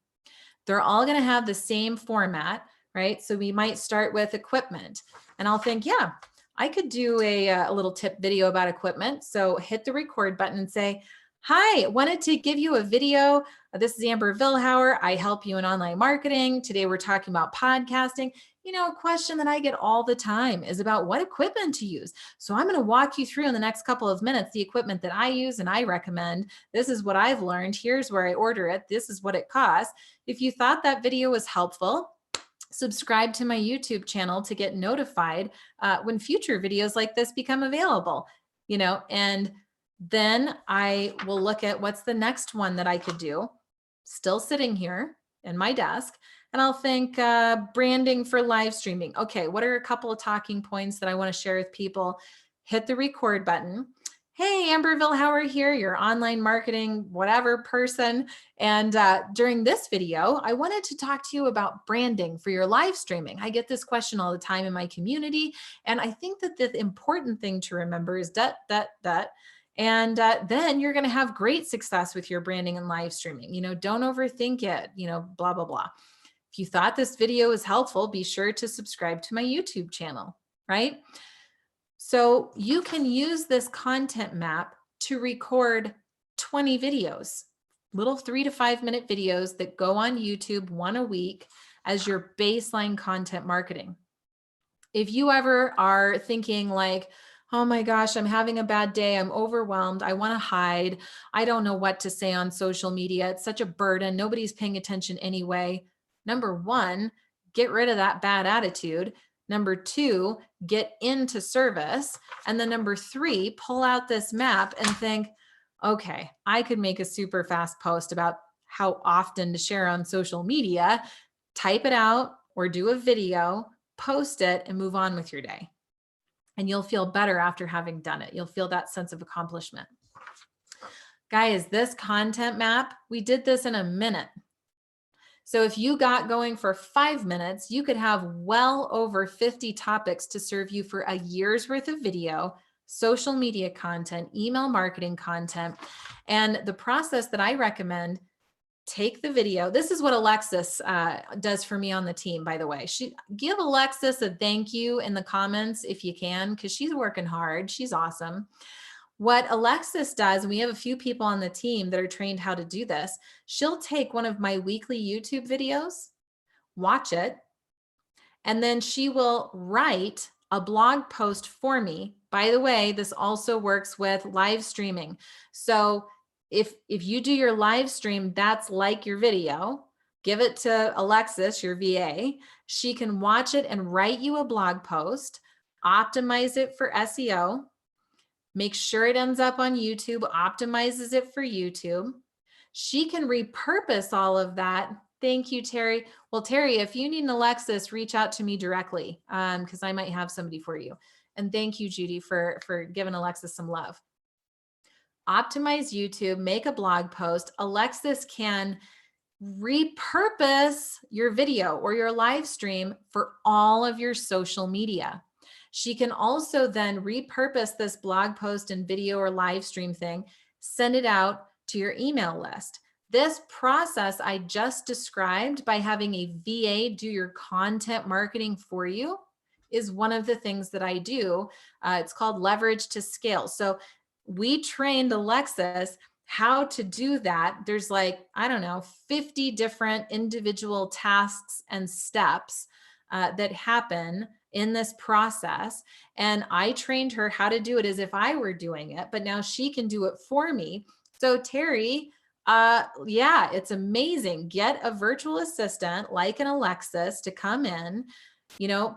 They're all going to have the same format, right? So we might start with equipment, and I'll think, yeah, I could do a little tip video about equipment. So hit the record button and say, Hi, wanted to give you a video. This is Amber Vilhauer. I help you in online marketing. Today we're talking about podcasting. A question that I get all the time is about what equipment to use. So I'm going to walk you through in the next couple of minutes the equipment that I use and I recommend. This is what I've learned. Here's where I order it. This is what it costs. If you thought that video was helpful, subscribe to my YouTube channel to get notified when future videos like this become available, and then I will look at what's the next one that I could do, still sitting here in my desk, and I'll think branding for live streaming. Okay, what are a couple of talking points that I want to share with people? Hit the record button. Hey, Amber Vilhauer here, your online marketing, whatever person. And during this video, I wanted to talk to you about branding for your live streaming. I get this question all the time in my community. And I think that the important thing to remember is that. And then you're going to have great success with your branding and live streaming. Don't overthink it, blah, blah, blah. If you thought this video was helpful, be sure to subscribe to my YouTube channel, right? So you can use this content map to record 20 videos, little 3 to 5 minute videos that go on YouTube one a week as your baseline content marketing. If you ever are thinking like, oh my gosh, I'm having a bad day, I'm overwhelmed, I want to hide, I don't know what to say on social media, it's such a burden, nobody's paying attention anyway. Number one, get rid of that bad attitude. Number two, get into service. And then number three, pull out this map and think, okay, I could make a super fast post about how often to share on social media, type it out or do a video, post it, and move on with your day. And you'll feel better after having done it. You'll feel that sense of accomplishment. Guys, this content map, we did this in a minute. So if you got going for 5 minutes, you could have well over 50 topics to serve you for a year's worth of video, social media content, email marketing content. And the process that I recommend, take the video. This is what Alexis does for me on the team, by the way. Give Alexis a thank you in the comments if you can, because she's working hard. She's awesome. What Alexis does, and we have a few people on the team that are trained how to do this, she'll take one of my weekly YouTube videos, watch it, and then she will write a blog post for me. By the way, this also works with live streaming. So if you do your live stream, that's like your video, give it to Alexis, your VA. She can watch it and write you a blog post, optimize it for SEO, make sure it ends up on YouTube, optimizes it for YouTube. She can repurpose all of that. Thank you, Terry. Well, Terry, if you need an Alexis, reach out to me directly because I might have somebody for you. And thank you, Judy, for giving Alexis some love. Optimize YouTube, make a blog post. Alexis can repurpose your video or your live stream for all of your social media. She can also then repurpose this blog post and video or live stream thing, send it out to your email list. This process I just described by having a VA do your content marketing for you is one of the things that I do. It's called leverage to scale. So we trained Alexis how to do that. There's 50 different individual tasks and steps that happen in this process. And I trained her how to do it as if I were doing it, but now she can do it for me. So Terry, yeah, it's amazing. Get a virtual assistant like an Alexis to come in,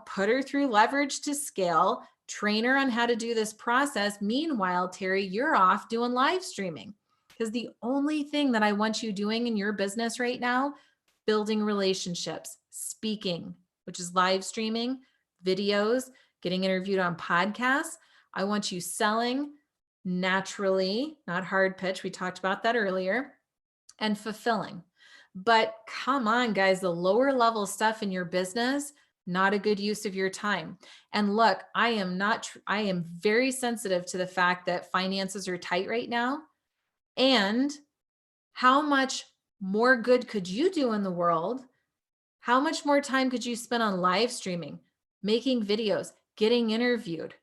put her through leverage to scale, train her on how to do this process. Meanwhile, Terry, you're off doing live streaming because the only thing that I want you doing in your business right now, building relationships, speaking, which is live streaming, videos, getting interviewed on podcasts. I want you selling naturally, not hard pitch. We talked about that earlier, and fulfilling. But come on, guys, the lower level stuff in your business, not a good use of your time. And look, I am very sensitive to the fact that finances are tight right now. And how much more good could you do in the world? How much more time could you spend on live streaming, making videos, getting interviewed?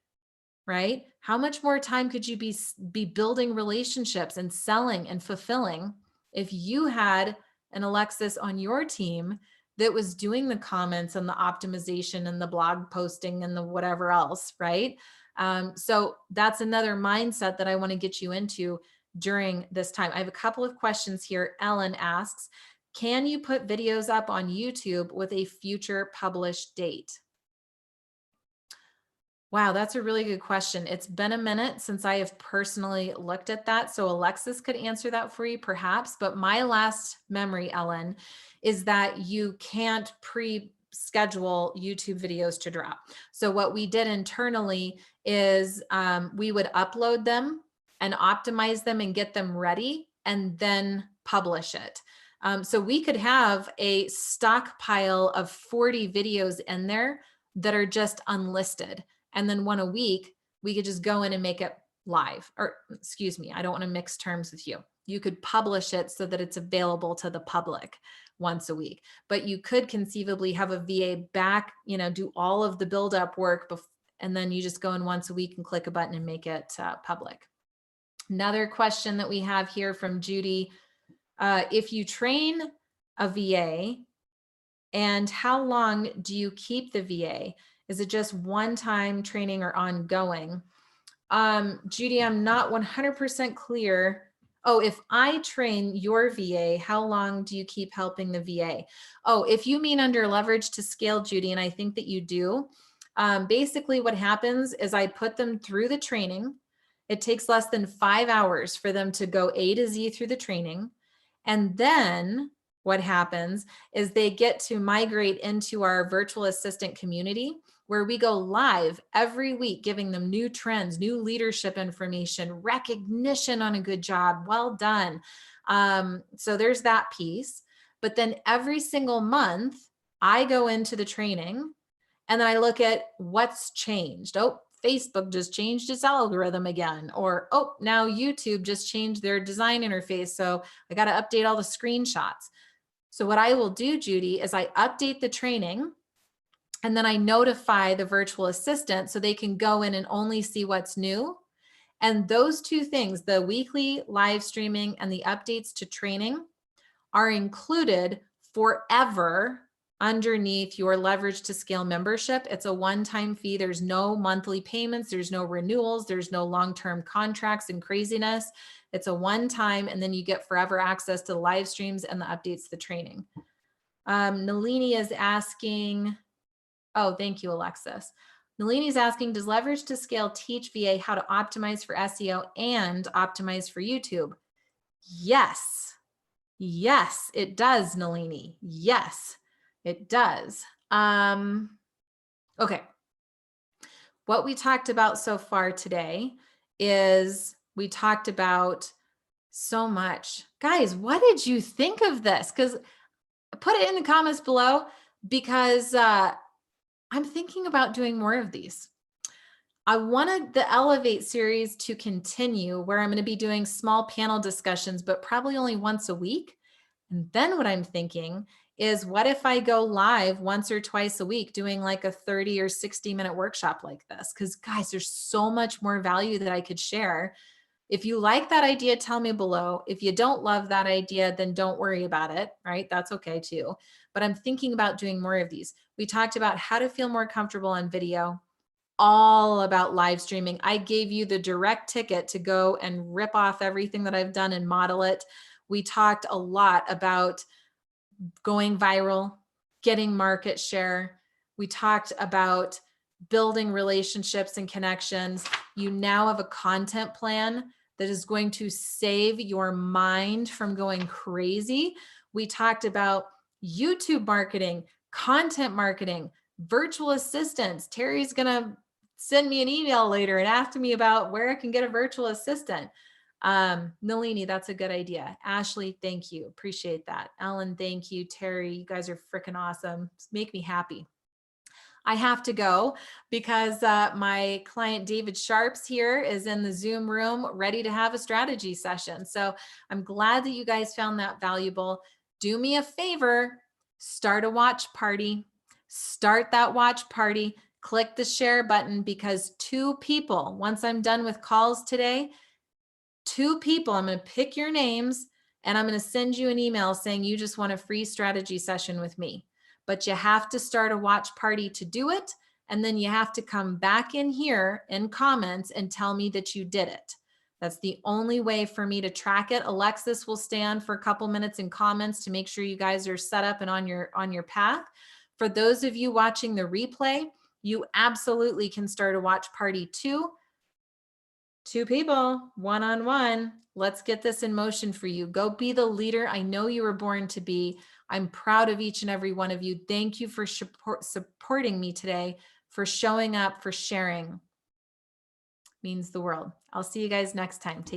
right? How much more time could you be building relationships and selling and fulfilling if you had an Alexis on your team that was doing the comments and the optimization and the blog posting and the whatever else, right? So that's another mindset that I want to get you into during this time. I have a couple of questions here. Ellen asks, can you put videos up on YouTube with a future published date? Wow, that's a really good question. It's been a minute since I have personally looked at that. So Alexis could answer that for you perhaps, but my last memory, Ellen, is that you can't pre-schedule YouTube videos to drop. So what we did internally is we would upload them and optimize them and get them ready and then publish it. So we could have a stockpile of 40 videos in there that are just unlisted. And then one a week, we could just go in and make it live, or excuse me, I don't want to mix terms with you. You could publish it so that it's available to the public once a week, but you could conceivably have a VA back, do all of the build-up work, and then you just go in once a week and click a button and make it public. Another question that we have here from Judy, if you train a VA, and how long do you keep the VA? Is it just one-time training or ongoing? Judy, I'm not 100% clear. Oh, if I train your VA, how long do you keep helping the VA? Oh, if you mean under leverage to scale, Judy, and I think that you do, basically what happens is I put them through the training. It takes less than 5 hours for them to go A to Z through the training. And then what happens is they get to migrate into our virtual assistant community, where we go live every week, giving them new trends, new leadership information, recognition on a good job, well done. So there's that piece. But then every single month, I go into the training and then I look at what's changed. Oh, Facebook just changed its algorithm again, or, oh, now YouTube just changed their design interface. So I got to update all the screenshots. So what I will do, Judy, is I update the training and then I notify the virtual assistant so they can go in and only see what's new. And those two things, the weekly live streaming and the updates to training, are included forever underneath your leverage to scale membership. It's a one-time fee. There's no monthly payments. There's no renewals. There's no long-term contracts and craziness. It's a one-time, and then you get forever access to the live streams and the updates to the training. Nalini is asking, oh, thank you, Alexis. Nalini is asking, does leverage to scale teach VA how to optimize for SEO and optimize for YouTube? Yes. Yes, it does, Nalini. Yes, it does. Okay. What we talked about so far today is we talked about so much. Guys, what did you think of this? Because put it in the comments below, because I'm thinking about doing more of these. I wanted the Elevate series to continue, where I'm going to be doing small panel discussions, but probably only once a week. And then what I'm thinking is, what if I go live once or twice a week doing like a 30 or 60-minute workshop like this? Because guys, there's so much more value that I could share. If you like that idea, tell me below. If you don't love that idea, then don't worry about it, right? That's okay too. But I'm thinking about doing more of these. We talked about how to feel more comfortable on video, all about live streaming. I gave you the direct ticket to go and rip off everything that I've done and model it. We talked a lot about going viral, getting market share. We talked about building relationships and connections. You now have a content plan that is going to save your mind from going crazy. We talked about YouTube marketing, content marketing, virtual assistants. Terry's going to send me an email later and ask me about where I can get a virtual assistant. Nalini, that's a good idea. Ashley, thank you. Appreciate that. Ellen, thank you. Terry, you guys are freaking awesome. Make me happy. I have to go because my client David Sharps here is in the Zoom room ready to have a strategy session. So I'm glad that you guys found that valuable. Do me a favor, start a watch party. Start that watch party. click the share button, because 2 people, once I'm done with calls today, 2 people, I'm going to pick your names and I'm going to send you an email saying you just want a free strategy session with me. But you have to start a watch party to do it. And then you have to come back in here in comments and tell me that you did it. That's the only way for me to track it. Alexis will stay on for a couple minutes in comments to make sure you guys are set up and on your path. For those of you watching the replay, you absolutely can start a watch party too. 2 people, one-on-one. Let's get this in motion for you. Go be the leader I know you were born to be. I'm proud of each and every one of you. Thank you for supporting me today, for showing up, for sharing. Means the world. I'll see you guys next time. Take